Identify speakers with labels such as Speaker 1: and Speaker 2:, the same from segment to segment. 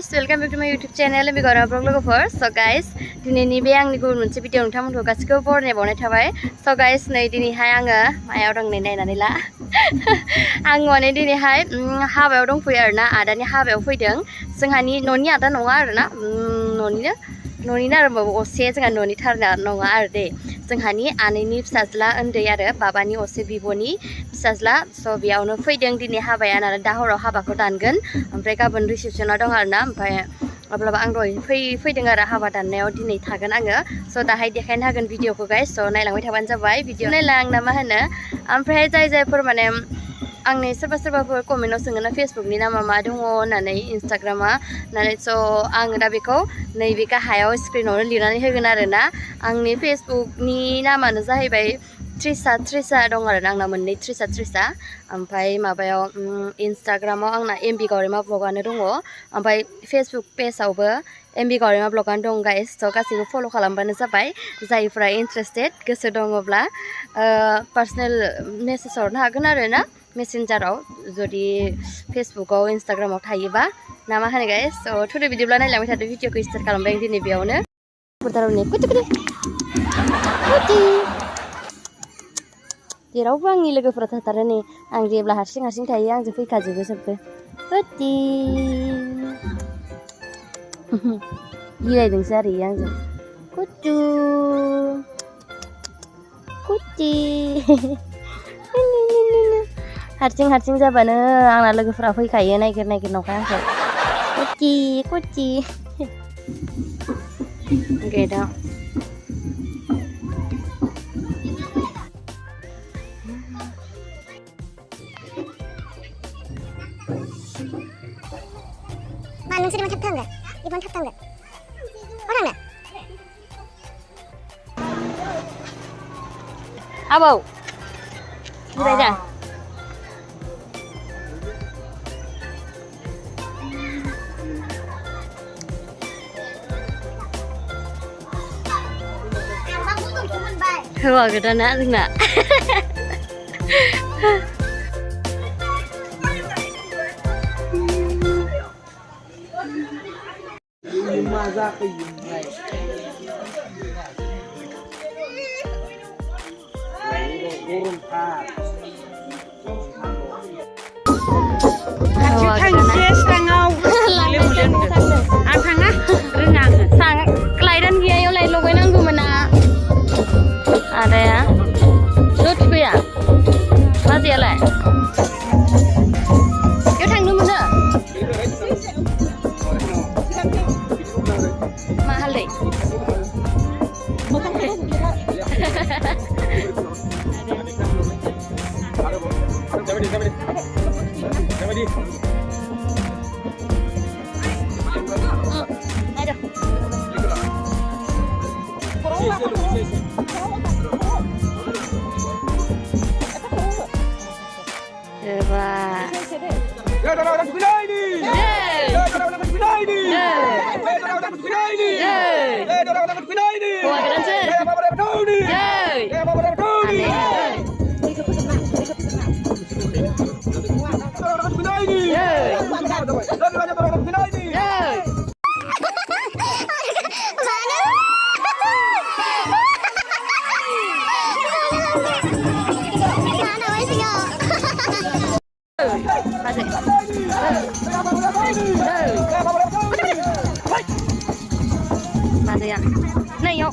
Speaker 1: guys, welcome back to my YouTube channel. I'm Gora Vlogger. So guys, दिनैनि बे आंनि गुबुन मोनसे भिडिअ नोंथांमोनखौ गासिखौबो बरायनाय बावनाय थाबाय. So guys, नै दिनैहाय आङो मायाव दं नै नायनानै ला. आं माने दिनैहाय हाबायाव दंफैयो आरोना, आदानि हाबायाव फैदों. जोंहानि न'नि आदा नङा आरोना, न'निनो आरो असे जोंहा न'नि थारना नङा आरो दे. जोंहानि आनैनि फिसाज्ला उन्दै आरो बाबानि असे बिब'नि फिसाज्ला. स' बेयावनो फैदों दिनै हाबाया नालाय दा हराव हाबाखौ दानगोन. ओमफ्राय गाबोन रिसेपसना दं आरोना. ओमफ्राय अब्लाबो आं दहाय फैदों आरो हाबा दाननायाव दिनै थागोन आङो. स' दाहाय देखायनो हागोन भिडिअखौ गाइस. स' नायलांबाय थाबानो जाबाय. भिडिअ नायलां ना मा होनो. ओमफ्राय जायफोर माने आंनि सोरबाफोर कमेन्टआव सोङोना फेसबुकनि नामा मा दङ होननानै, इन्सटाग्रामा होननानै. स' आङो दा बेखौ नैबे गाहायाव स्क्रिनावनो लिरनानै होगोन आरोना. आंनि फेसबुकनि नामानो जाहैबाय ट्रिसा दं आरोना, आंना मोननै ट्रिसा. ओमफ्राय माबायाव इन्सटाग्रामाव आंना एमबि गावरेमा ब्लगानो दङ. ओमफ्राय फेसबुक पेजावबो एमबि गावरेमा ब्लगानो दं गाइस. स' गासैबो फल' खालामबानो जाबाय जायफ्रा इन्टारेस्टेड गोसो दङब्ला पार्सनेल मेसेज हरनो हागोन आरोना, मेसेन्जाराव जुदि फेसबुकाव इन्सटाग्रामाव थायोबा ना मा होनो गाइस. स' थुदो बिदिब्ला नायलांबाय थादो. भिडिअखौ स्टार्ट खालामबाय आं दिनै बेयावनो. जेरावबो आंनि लोगोफोरा थाथारो नै, आं जेब्ला हारसिं थायो आंजों फैखाजोबो जोबबो. गिलायदोंसो आरो इयो आंजों. कुटि हारसिं जाबानो आंना लोगोफोरा फैखायो नायगिर नंखाय आंखौ. कुटि ओमफ्राय दा
Speaker 2: नोंसोर इमान थाब थांगोन, इमान थाब थांगोन. थांनो
Speaker 1: आबौ गिबाय दा हौवा गोदाना जोंना. Kelairan dia yang lain logoin aku mana? Ada ya? Lu tuh ya? Masih ya lah? Kau thang dulu mana? Mahal deh. Ada ya? Nah yuk.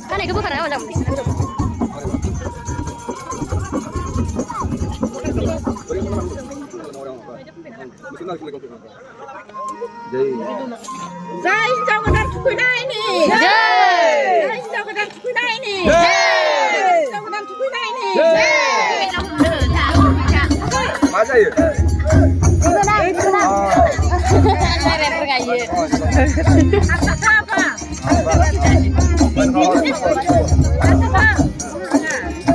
Speaker 1: Kan itu bukan apa jam.
Speaker 3: Jai Jagannath Puri ini. Jai Jagannath Puri ini. Jai Jagannath Puri ini.
Speaker 4: 맞아요.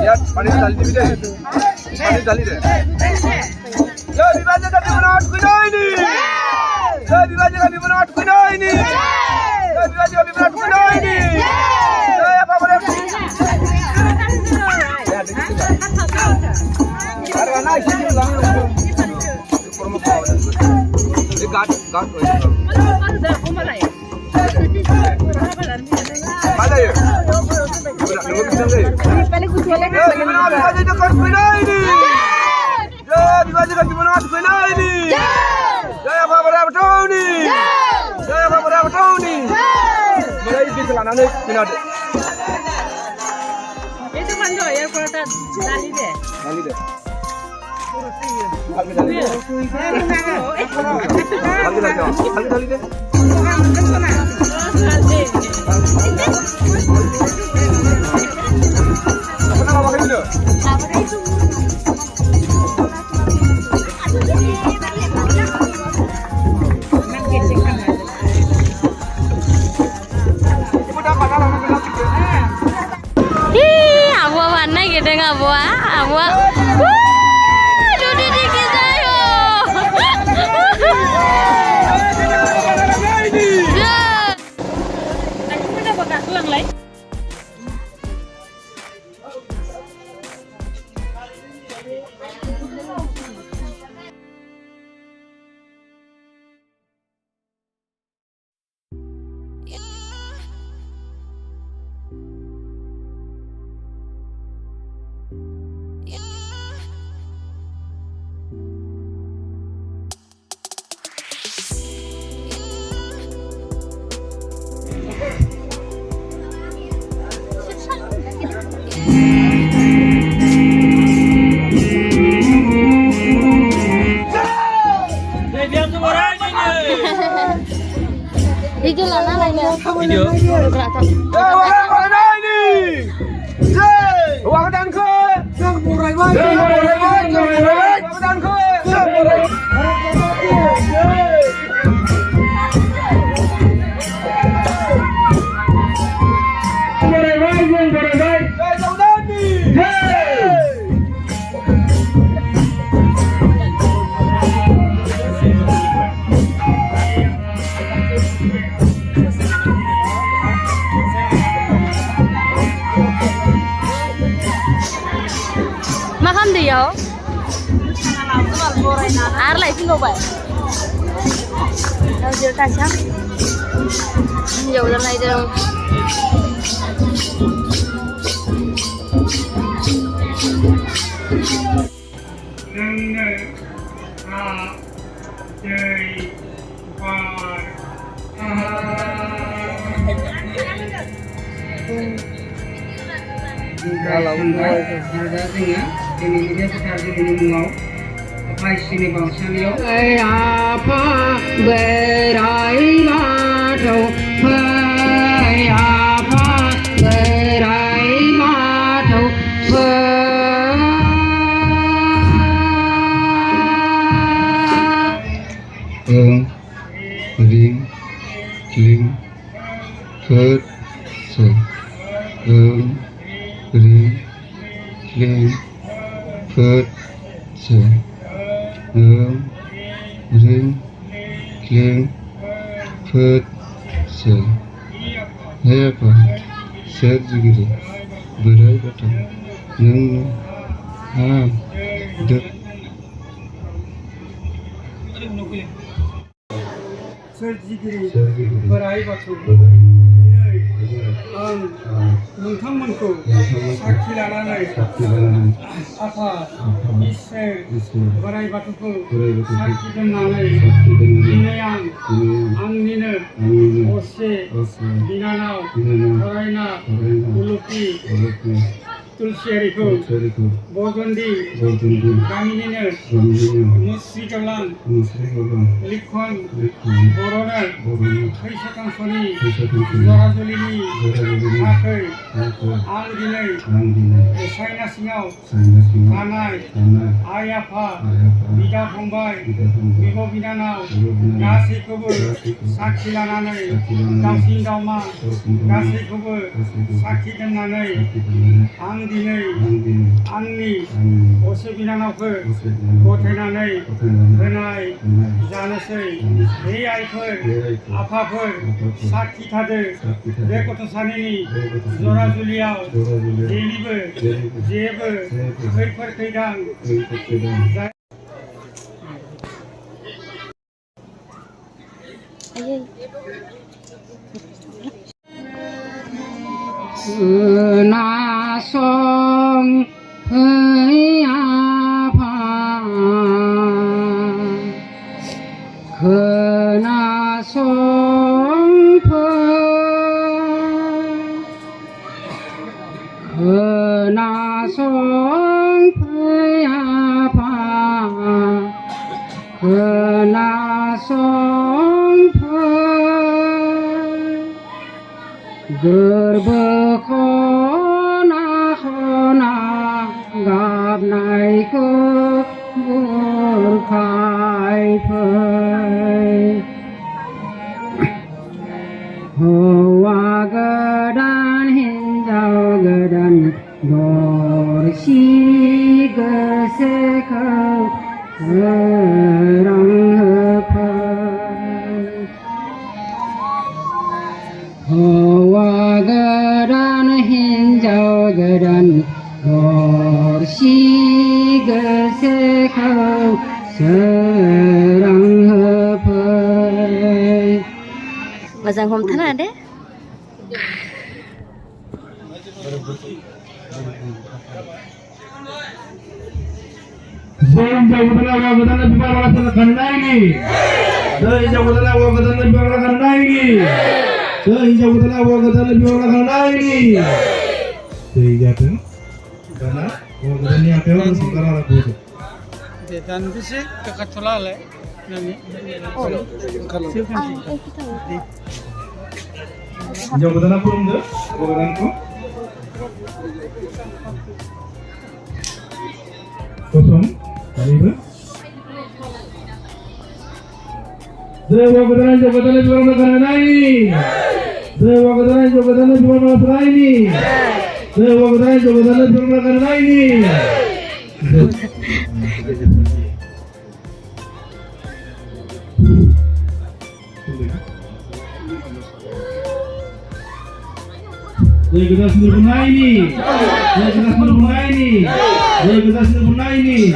Speaker 4: Ya, paling dalih deh. Paling dalih deh. Ya, dirajakan di mana kuda ini? Ya, dirajakan di mana kuda ini? Ya, dirajakan di mana kuda ini? Ya, apa boleh? Ya, Kat ko ito. Ada ya? Udah, dua bintang deh. Di mana ada dekat bina ini? Ya, di mana dekat bina ini? Ya, apa tahu nih? Ya, apa tahu nih? Mulai di celana nih, bina deh.
Speaker 3: Itu kan do ya kota dali deh.
Speaker 4: Dali deh. Dali deh. Apa nama makan itu?
Speaker 1: Abua mana gitu nggak abua? Abua. Dudi dikit ayo. Video lana lagi. Video.
Speaker 4: Mana ini? Uang dan ke. Uang dan ke.
Speaker 1: Makan dia. Air lại xin vậy. Đâu chưa ta chắc. Nhiều lần này đâu.
Speaker 5: Kalau harga tinggi, ini dia sekarang ini mau apa sini bangsa liau? Apa berai matau, apa berai matau, ring, kling, kut, se, ring, kling, kut, se, ring, kling, kut, se. Apa? Serjigiri, berai batang, neng, dek. Serjigiri, berai batang. नोंथांमोनखौ साखि लानानै आफा इसोर बोराइ बाथौखौ साखि दोननानै दिनै आं आंनिनो असे बिनानाव फरायना उलुपि तुलसियारिखौ बरगन्दि गामिनिनो मुस्रि दलां लिखन बर'नो फैसा कांसनि जराजुलिनि थाखै आं दिनै साइना सिङाव थानाय आइ आफा बिदा फंबाय बिब' बिनानाव गासैखौबो साखि लानानै दाउसिन दाउमा गासैखौबो साखि दोननानै आं दिनै आंनि असे बिनानावखौ गथायनानै होनाय जानोसै हे आइफोर आफाफोर साखि थादो बे गथ' सानैनि जरा जुलियाव जेबो खैफोद खैदां
Speaker 1: Ayo.
Speaker 5: Nasong hei apa Kenasong Kenasong hei apa Kenasong Gerbekona gặp này cứ buồn khai phơi hoa gadan hinjau gadan dorsi gesekau serang phơi hoa gadan hinjau gadan dorsi gesekau serang phơi
Speaker 1: Mazang hom thana deh.
Speaker 5: Dan bisa kekatulale nani.
Speaker 4: Jabatan apa anda? Orang tu? Kosong, kaliber. Dewa jabatan jual makanan ini. Dewa jabatan jual makanan ini. Dewa jabatan jual makanan ini. Saya kita sempurna ini. Saya kita sempurna ini. Saya kita sempurna ini.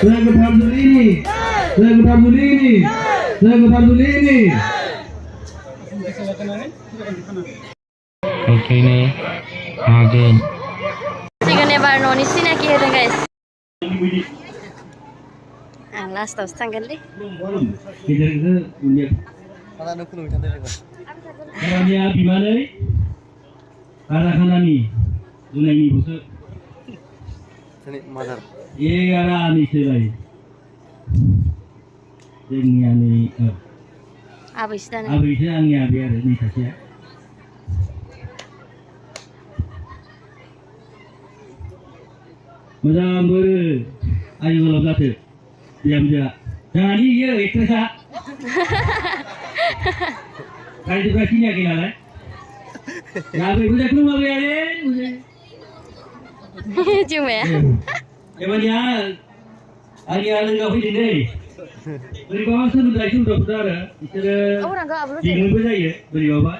Speaker 4: Saya kita hamdul ini. Saya kita hamdul ini. Saya kita hamdul ini.
Speaker 5: Okay nih, again.
Speaker 1: Sigan ya bar noni sini aki ada guys. Ang last tos tanggal deh.
Speaker 5: Kita itu punya. Kalau dia gimana? Karena nih, dunia ini busuk.
Speaker 4: Sini mazhar.
Speaker 5: Iya, karena ini selai. Dengan ini,
Speaker 1: Abis dan.
Speaker 5: abisnya yang biar ini saja. Macam ayo kalau kata, diam je. Jangan dia itu sah. Kalau itu kasihnya kena. Ya, udah keluar biarin.
Speaker 1: Cuma ya.
Speaker 5: Emangnya hari nggak boleh deh. Beri bawa sudah saudara. Istirahat.
Speaker 1: Kamu nggak upload ya?
Speaker 5: Bingung saja ya beri bawa.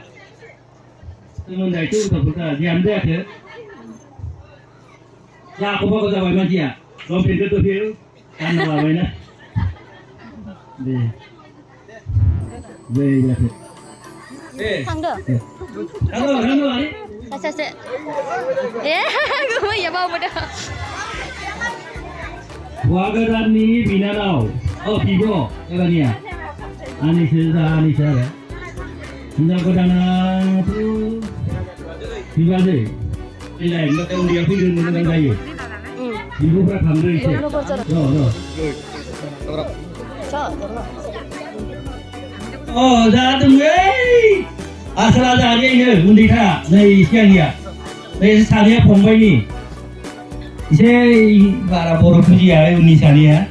Speaker 5: Sementara itu saudara diam deh ya. Ya aku mau ke mana dia? Kau pintar tu dia. Kan apa mana? Deh. Deh ya.
Speaker 1: Tangga.
Speaker 5: Halo, Ali.
Speaker 1: Saya. Ya, gue ya bawa pada.
Speaker 5: Wagaran ni binarau. Oh, Pigo, ya. Anissa. Hendak kodana tu. Pigo deh. Ilai, nak tahu dia pergi dengan saya. Ibu berapa hamil itu? No. Oh, dah tu asal ada aja ini undi kah? Nih siang ya. Nih saya pembai ni. Saya bara boro puji ya undi saya.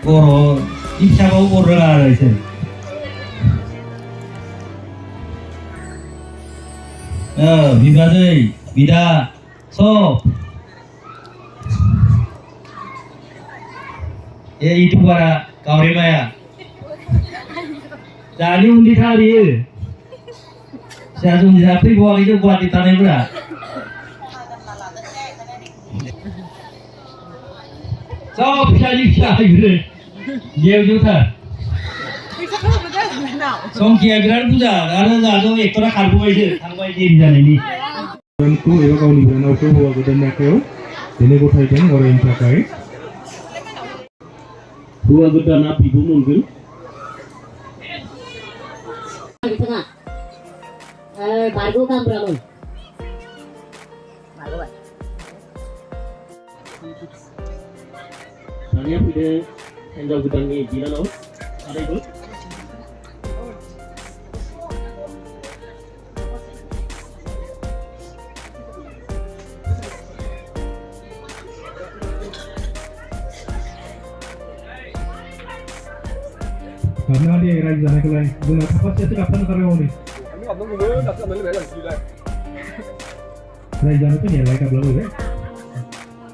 Speaker 5: Boro, isya bau boro lah itu. Bida, so. Itu bara kau remaya. Jadi undi kali. Saya undi sapi buat itu buat di tanah berat. So bisa gitu. Dia juga. संखिया बिराद बुरजा आरो जोंहाथ' एक्टरा खारबोबायसो थांबाय देरि जानायनि
Speaker 6: गोदानखौ एबा गावनि बिनानावखौ हौवा गोदाननि आखायाव दिनै गथायदों अरायनि थाखाय
Speaker 5: हौवा गोदाना बिब' मोनगोन
Speaker 7: बारगौ गानग्रामोन
Speaker 5: दानिया फैदो हिन्जाव गोदाननि बिनानाव आदैबो
Speaker 6: karena dia raja naik lagi guna tapas itu kapan karyawan ini
Speaker 4: Kami ngomong dulu, tapi kami lebih banyak sih lah.
Speaker 6: raja itu dia lagi kabel ya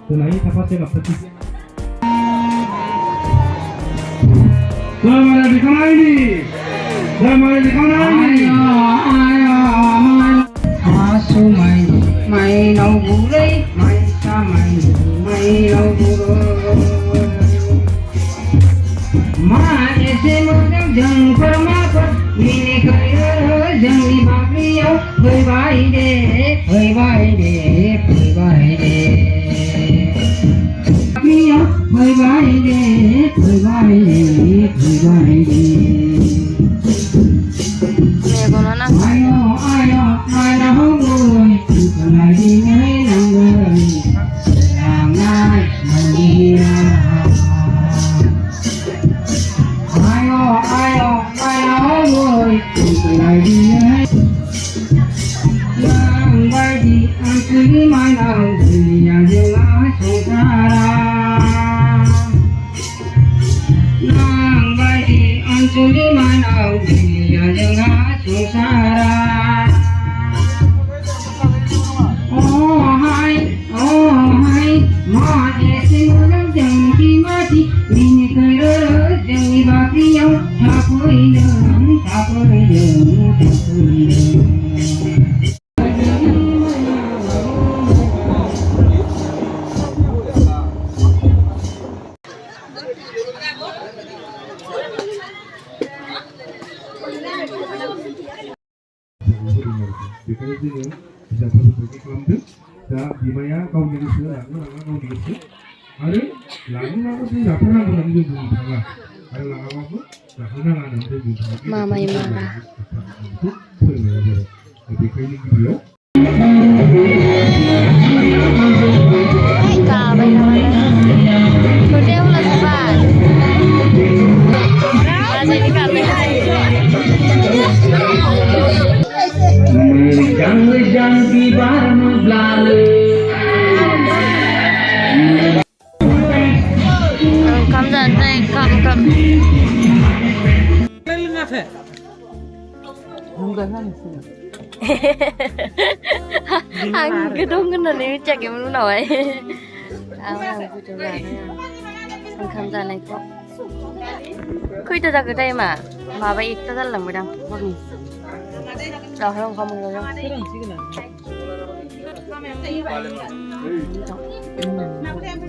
Speaker 6: tunai tapas itu kapan sih Selamat di kamar ini selamat di kamar ini
Speaker 3: Asu mai nau gulai, mai sa mai nau gulai. Ma ese modang jang permapat, mini kaya jang di bagiau, hoi bai de, hoi bai de, hoi bai de. Bagiau, hoi bai de, hoi bai de, hoi bai de.
Speaker 1: Megono na.
Speaker 3: Ayo, ayo, mana hongoi, bukan lagi ngai nanggai, sangai mengira. Ayo, ayo, mana hongoi, bukan lagi ngai, nanggai di angkuri mana dunia jelas sekarang. Nanggai di angkuri mana dunia jelas sekarang. Oh hai, ma ese modang jang ki mati, mini kaya jang di bagiau, tapoi dong, tapoi dong, tapoi dong.
Speaker 6: बेखायनो जोङो बिजाबफोरखौ बायदि खालामदों दा बिमाया गावनि गोसो लांनो लाङा गावनि गोसो आरो लाङोब्लाबो जों जाथारनांगौ होननानै जों बुंनो थाङा आरो लाङाबाबो जाहोनाङा होननानै जों बुंनो थाङा
Speaker 1: Mamay mara.
Speaker 6: फोरोंनाय जाबाय बेखायनो गिबियाव
Speaker 1: Kabay naman na. Kundi ako lang sa pan. Kasi di kabay na.
Speaker 5: Jang di barno blale
Speaker 1: Kam dyan, kam. Ang gedong na ni check yung muna ay. Ang gusto na yan. Ang kam dyan ay ko. Kuy ta ka tayo ma. Mabay ikta lang mo dang. Mami. Đó không không rồi đâu. Cái